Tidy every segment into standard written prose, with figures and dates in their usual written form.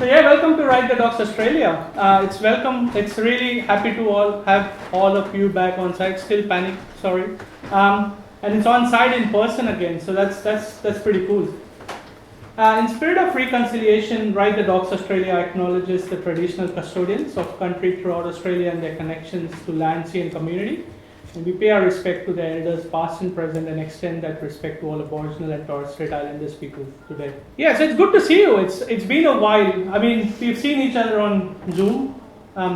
So yeah, welcome to Ride the Docs Australia. It's really happy to have all of you back on site. Still panic, sorry. And it's on site in person again, so that's pretty cool. In spirit of reconciliation, Ride the Docs Australia acknowledges the traditional custodians of country throughout Australia and their connections to land, sea and community. And we pay our respect to their elders past and present and extend that respect to all Aboriginal and Torres Strait Islanders people today. Yeah, so it's good to see you. It's been a while. I mean, we've seen each other on Zoom,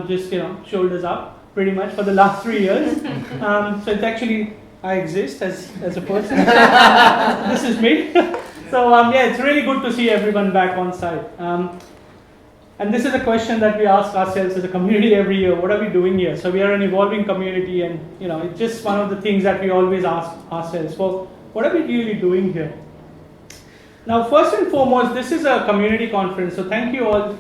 just shoulders up pretty much for the last 3 years. So it's actually, I exist as a person. This is me. So yeah, it's really good to see everyone back on site. And this is a question that we ask ourselves as a community every year. What are we doing here? So we are an evolving community, and it's just one of the things that we always ask ourselves. Well, what are we really doing here? Now, first and foremost, this is a community conference. So thank you all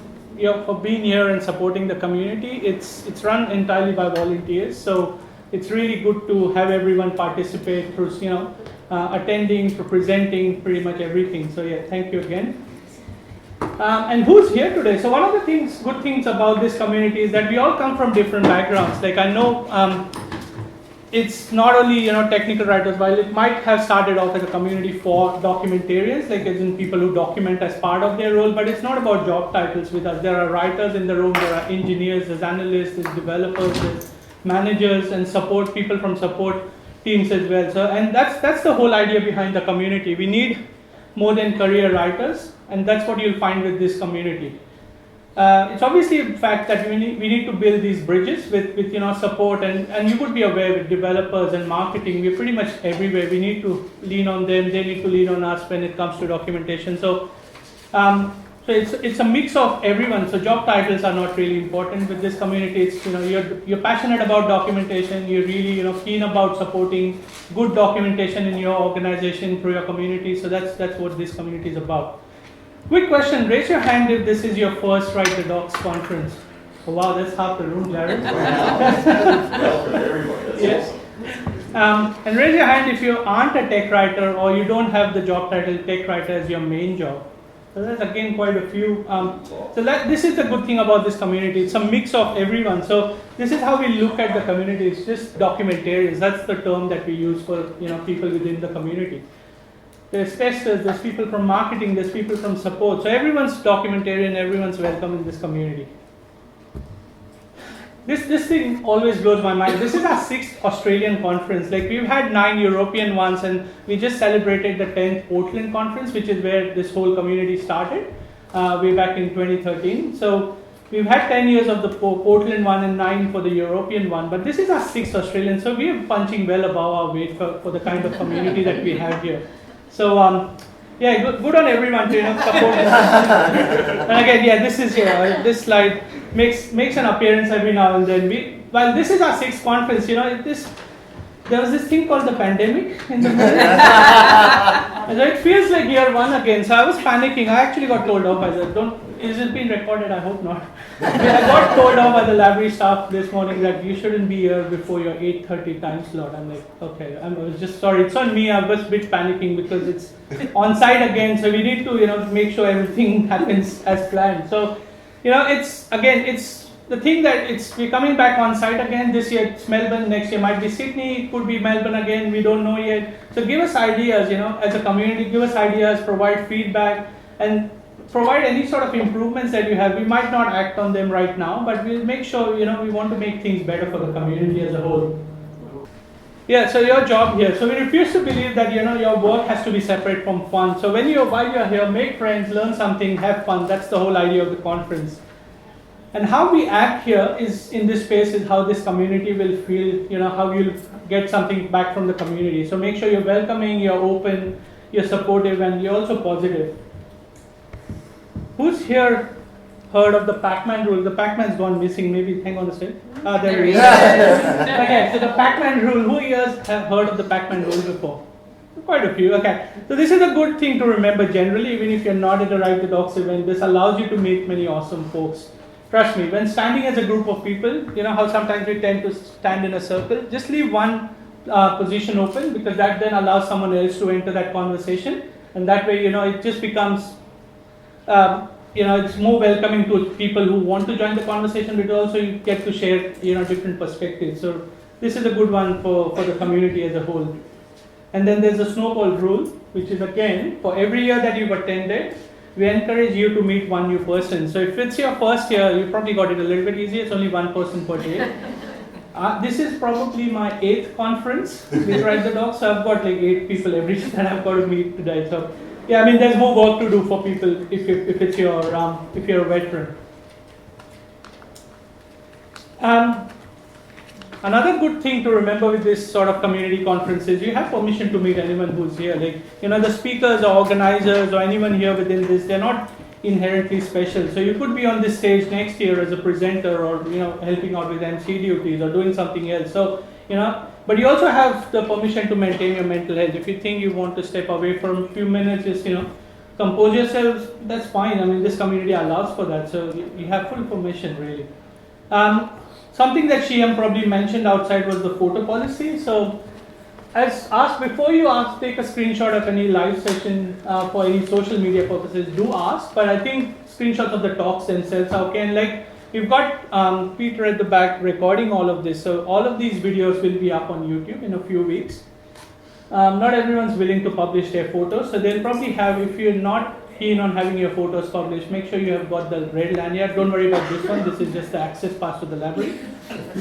for being here and supporting the community. It's run entirely by volunteers. So it's really good to have everyone participate through attending, through presenting, pretty much everything. So yeah, thank you again. And who's here today? So one of the good things about this community is that we all come from different backgrounds. Like I know it's not only technical writers, while it might have started off as a community for documentarians, like as in people who document as part of their role, but it's not about job titles with us. There are writers in the room, there are engineers, there's analysts, there's developers, there's managers and people from support teams as well. So and that's the whole idea behind the community. We need more than career writers, and that's what you'll find with this community. It's obviously a fact that we need to build these bridges with support, and you could be aware with developers and marketing. We're pretty much everywhere. We need to lean on them. They need to lean on us when it comes to documentation. So it's a mix of everyone. So job titles are not really important with this community. It's you're passionate about documentation. You're really keen about supporting good documentation in your organization through your community. So that's what this community is about. Quick question, raise your hand if this is your first Write the Docs conference. Oh wow, that's half the room, Jared. Yes. And raise your hand if you aren't a tech writer or you don't have the job title tech writer as your main job. So that's again quite a few. This is the good thing about this community. It's a mix of everyone. So this is how we look at the community. It's just documentarians. That's the term that we use for people within the community. There's testers, there's people from marketing, there's people from support. So everyone's documentarian, everyone's welcome in this community. This thing always blows my mind. This is our 6th Australian conference. Like we've had 9 European ones, and we just celebrated the 10th Portland conference, which is where this whole community started way back in 2013. So we've had 10 years of the Portland one and 9 for the European one, but this is our 6th Australian. So we are punching well above our weight for the kind of community that we have here. So yeah, good on everyone to support this. And again, yeah, this is this slide makes an appearance every now and then. While this is our 6th conference, there was this thing called the pandemic in the middle. So it feels like year 1 again. So I was panicking. I actually got told off. I said, is it being recorded? I hope not. I got told off by the library staff this morning that you shouldn't be here before your 8:30 time slot. I'm like, okay, I was just sorry. It's on me. I was a bit panicking because it's on site again. So we need to make sure everything happens as planned. So it's the thing that we're coming back on site again. This year it's Melbourne, next year might be Sydney, it could be Melbourne again, we don't know yet. So give us ideas, as a community, give us ideas, provide feedback, and provide any sort of improvements that you have. We might not act on them right now, but we'll make sure, we want to make things better for the community as a whole. Yeah, so your job here. So we refuse to believe that, your work has to be separate from fun. So while you're here, make friends, learn something, have fun. That's the whole idea of the conference. And how we act here is in this space is how this community will feel, how you'll get something back from the community. So make sure you're welcoming, you're open, you're supportive, and you're also positive. Who's here heard of the Pac-Man rule? The Pac-Man's gone missing. Maybe hang on a second. There he is. Okay, so the Pac-Man rule. Who here have heard of the Pac-Man rule before? Quite a few. Okay, so this is a good thing to remember generally, even if you're not at a Write the Docs event. This allows you to meet many awesome folks. Trust me, when standing as a group of people, how sometimes we tend to stand in a circle, just leave one position open, because that then allows someone else to enter that conversation, and that way, it just becomes it's more welcoming to people who want to join the conversation, but also you get to share, different perspectives. So this is a good one for the community as a whole. And then there's a snowball rule, which is again, for every year that you've attended, we encourage you to meet one new person. So if it's your first year, you probably got it a little bit easier. It's only one person per day. This is probably my 8th conference with Ride the Dog, so I've got like 8 people every day that I've got to meet today. So yeah, I mean, there's more work to do for people if it's your if you're a veteran. Another good thing to remember with this sort of community conferences, you have permission to meet anyone who's here. Like, the speakers or organizers or anyone here within this, they're not inherently special. So you could be on this stage next year as a presenter or, helping out with MC duties or doing something else. So, but you also have the permission to maintain your mental health. If you think you want to step away for a few minutes, just, compose yourselves, that's fine. I mean, this community allows for that. So you have full permission, really. Something that Shyam probably mentioned outside was the photo policy. So, as asked, before you take a screenshot of any live session for any social media purposes, do ask. But I think screenshots of the talks themselves are okay. And like, we've got Peter at the back recording all of this. So all of these videos will be up on YouTube in a few weeks. Not everyone's willing to publish their photos. So they'll probably have, if you're not keen on having your photos published, make sure you have got the red lanyard. Don't worry about this one. This is just the access pass to the library.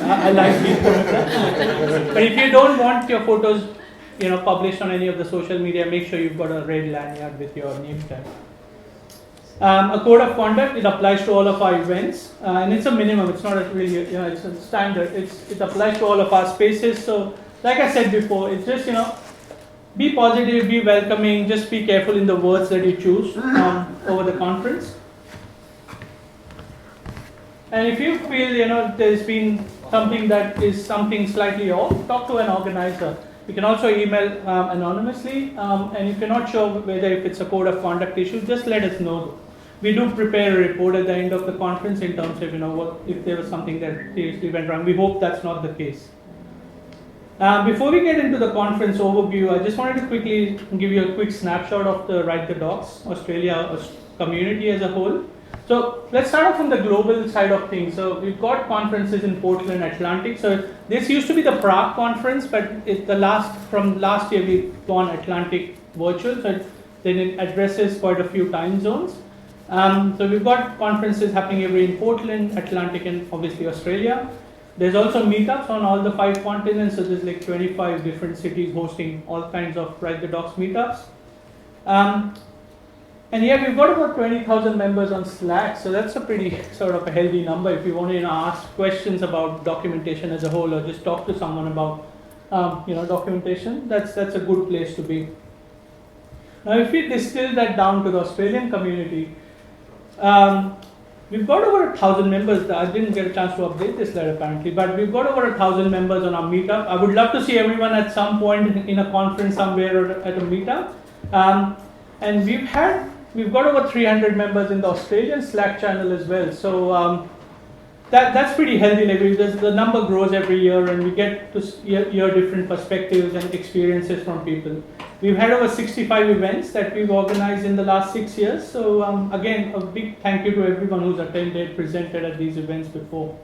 I like being that. But if you don't want your photos, published on any of the social media, make sure you've got a red lanyard with your name tag. A code of conduct, it applies to all of our events, and it's a minimum. It's not really, it's a standard. It applies to all of our spaces. So, like I said before, it's just, be positive, be welcoming, just be careful in the words that you choose over the conference. And if you feel, there's been something that is something slightly off, talk to an organizer. You can also email anonymously, and if you're not sure whether if it's a code of conduct issue, just let us know. We do prepare a report at the end of the conference in terms of, if there was something that seriously went wrong. We hope that's not the case. Before we get into the conference overview, I just wanted to quickly give you a quick snapshot of the Ride the Dogs Australia community as a whole. So let's start off from the global side of things. So we've got conferences in Portland, Atlantic. So this used to be the Prague conference, but from last year we've gone Atlantic virtual. So then it addresses quite a few time zones. So we've got conferences happening in Portland, Atlantic, and obviously Australia. There's also meetups on all the 5 continents. So there's like 25 different cities hosting all kinds of Ride the Dogs meetups. And yeah, we've got about 20,000 members on Slack, so that's a pretty sort of a healthy number if you want to ask questions about documentation as a whole, or just talk to someone about documentation. That's a good place to be. Now, if we distill that down to the Australian community, we've got over 1,000 members. I didn't get a chance to update this slide apparently, but we've got over 1,000 members on our meetup. I would love to see everyone at some point in a conference somewhere or at a meetup. And we've got over 300 members in the Australian Slack channel as well. So that's pretty healthy. Like the number grows every year, and we get to hear different perspectives and experiences from people. We've had over 65 events that we've organized in the last 6 years. So again, a big thank you to everyone who's attended, presented at these events before.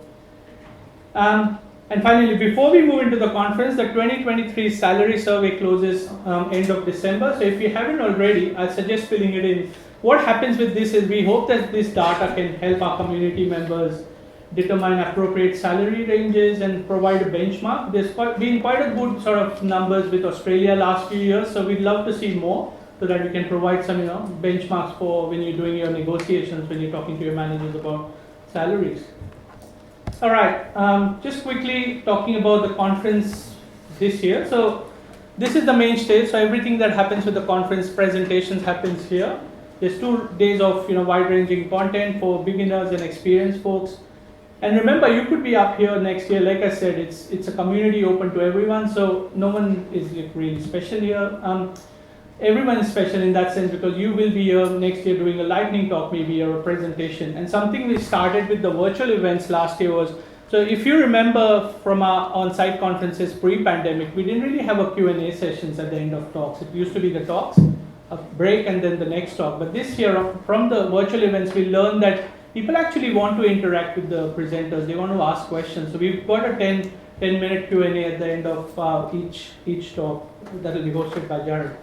And finally, before we move into the conference, the 2023 salary survey closes end of December. So if you haven't already, I suggest filling it in. What happens with this is we hope that this data can help our community members determine appropriate salary ranges and provide a benchmark. There's been quite a good sort of numbers with Australia last few years, so we'd love to see more so that we can provide some benchmarks for when you're doing your negotiations, when you're talking to your managers about salaries. All right, just quickly talking about the conference this year. So this is the main stage. So everything that happens with the conference presentations happens here. There's 2 days of wide-ranging content for beginners and experienced folks. And remember, you could be up here next year. Like I said, it's a community open to everyone. So no one is really special here. Everyone is special in that sense because you will be here next year doing a lightning talk maybe or a presentation. And something we started with the virtual events last year was, so if you remember from our on-site conferences pre-pandemic, we didn't really have a Q&A sessions at the end of talks. It used to be the talks. a break and then the next talk. But this year, from the virtual events, we learned that people actually want to interact with the presenters. They want to ask questions. So we've got a 10-minute Q&A at the end of each talk that will be hosted by Jared.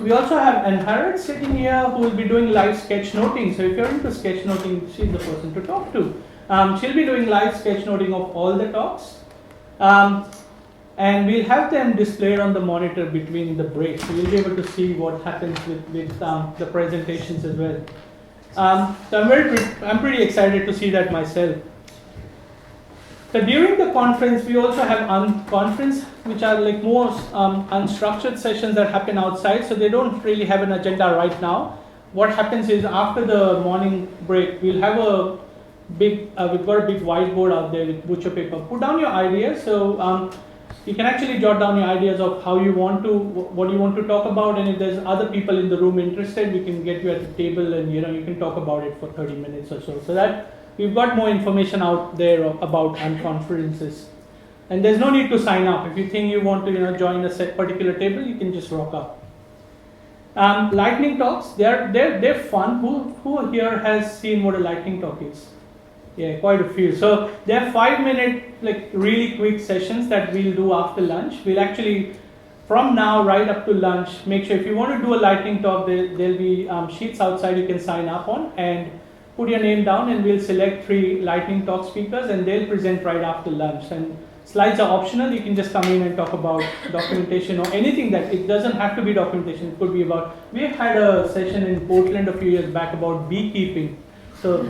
We also have Anharat sitting here who will be doing live sketchnoting. So if you're into sketchnoting, she's the person to talk to. She'll be doing live sketchnoting of all the talks. And we'll have them displayed on the monitor between the breaks. So you'll be able to see what happens with the presentations as well. So I'm pretty excited to see that myself. So during the conference, we also have unconference, which are like more unstructured sessions that happen outside. So they don't really have an agenda right now. What happens is after the morning break, we'll have a big, we've got a big whiteboard out there with butcher paper. Put down your ideas. So you can actually jot down your ideas of how you want to, what you want to talk about, and if there's other people in the room interested, we can get you at the table and you can talk about it for 30 minutes or so. So that we've got more information out there about unconferences. And there's no need to sign up. If you think you want to join a particular table, you can just rock up. Lightning talks, they're fun. Who here has seen what a lightning talk is? Yeah, quite a few. So they're 5-minute, like really quick sessions that we'll do after lunch. We'll actually, from now right up to lunch, make sure if you want to do a lightning talk, there'll be sheets outside you can sign up on and put your name down, and we'll select 3 lightning talk speakers and they'll present right after lunch. And slides are optional. You can just come in and talk about documentation or anything that, it doesn't have to be documentation. It could be about, we had a session in Portland a few years back about beekeeping. So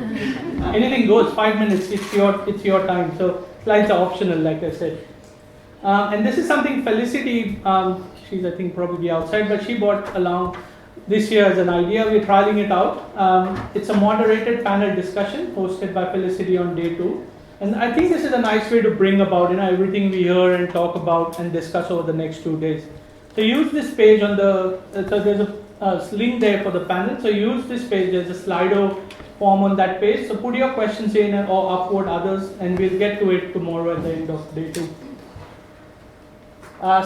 anything goes, 5 minutes, it's your time. So slides are optional, like I said. And this is something Felicity, she's I think probably outside, but she brought along this year as an idea. We're trialing it out. It's a moderated panel discussion hosted by Felicity on day 2. And I think this is a nice way to bring about everything we hear and talk about and discuss over the next 2 days. So use this page on the, so there's a link there for the panel. So use this page, there's a Slido form on that page. So put your questions in or upvote others, and we'll get to it tomorrow at the end of day 2.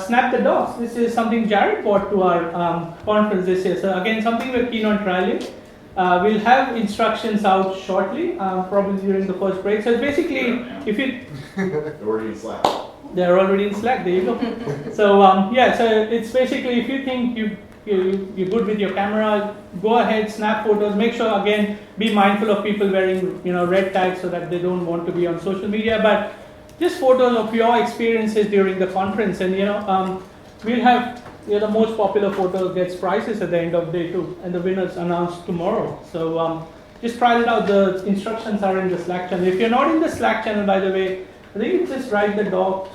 Snap the docs. This is something Jared brought to our conference this year. So again, something we're keen on trialing. We'll have instructions out shortly, probably during the first break. So it's basically, if you... They're already in Slack. They're already in Slack, there you go. So yeah, so it's basically, if you think you're good with your camera, go ahead, snap photos. Make sure, again, be mindful of people wearing red tags so that they don't want to be on social media. But just photos of your experiences during the conference, and we'll have the most popular photos gets prizes at the end of day 2, and the winners announced tomorrow. So just try it out. The instructions are in the Slack channel. If you're not in the Slack channel, by the way, I think you just write the docs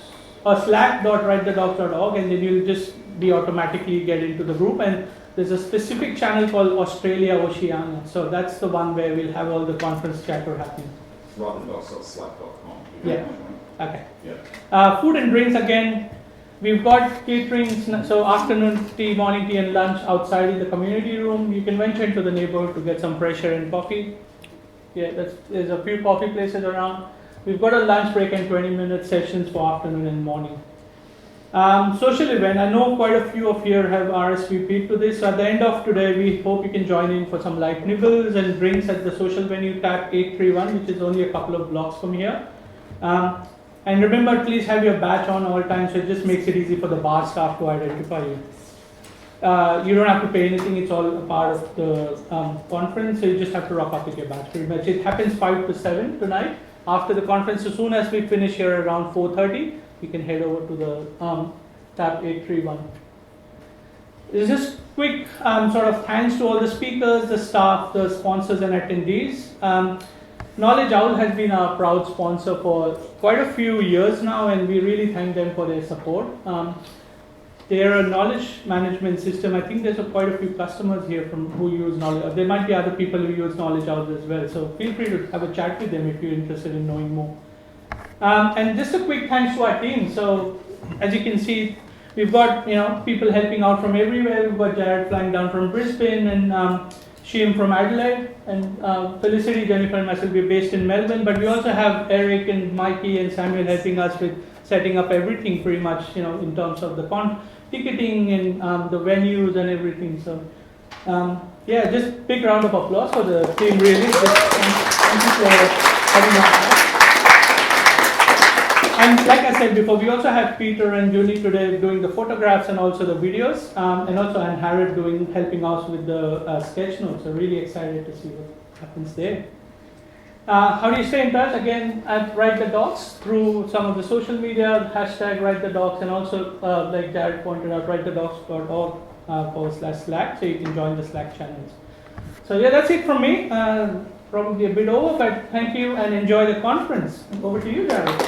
or slack.writethedocs.org, and then you'll just be automatically get into the group. And there's a specific channel called Australia Oceania. So that's the one where we'll have all the conference chatter happening. Writethedocs.slack.com. Yeah. Okay. Yeah. Food and drinks, again, we've got catering, so afternoon tea, morning tea and lunch outside in the community room. You can venture into the neighborhood to get some fresh air and coffee. Yeah, there's a few coffee places around. We've got a lunch break and 20-minute sessions for afternoon and morning. Social event, I know quite a few of here have RSVP'd to this. So at the end of today, we hope you can join in for some light nibbles and drinks at the social venue tab 831, which is only a couple of blocks from here. And remember, please have your badge on all times, so it just makes it easy for the bar staff to identify you. You don't have to pay anything, it's all a part of the conference, so you just have to rock up with your badge pretty much. It happens 5 to 7 tonight after the conference. As soon as we finish here around 4:30, we can head over to the tab 831. This is just quick sort of thanks to all the speakers, the staff, the sponsors and attendees. Knowledge Owl has been our proud sponsor for quite a few years now, and we really thank them for their support. They're a knowledge management system. I think there's quite a few customers here who use Knowledge. There might be other people who use Knowledge Owl as well, so feel free to have a chat with them if you're interested in knowing more. And just a quick thanks to our team. So as you can see, we've got people helping out from everywhere. We've got Jared flying down from Brisbane, and Sheem from Adelaide, and Felicity, Jennifer and myself, we're based in Melbourne, but we also have Eric and Mikey and Samuel helping us with setting up everything pretty much, in terms of the ticketing and the venues and everything. So yeah, just big round of applause for the team. Really, thank you for having us. And like I said before, we also have Peter and Junie today doing the photographs and also the videos, and also and Harriet helping us with the sketch notes. So really excited to see what happens there. How do you stay in touch? Again, at Write the Docs through some of the social media, hashtag Write the Docs, and also like Jared pointed out, writethedocs.org/Slack, so you can join the Slack channels. So yeah, that's it from me. Probably a bit over, but thank you and enjoy the conference. Over to you, Jared.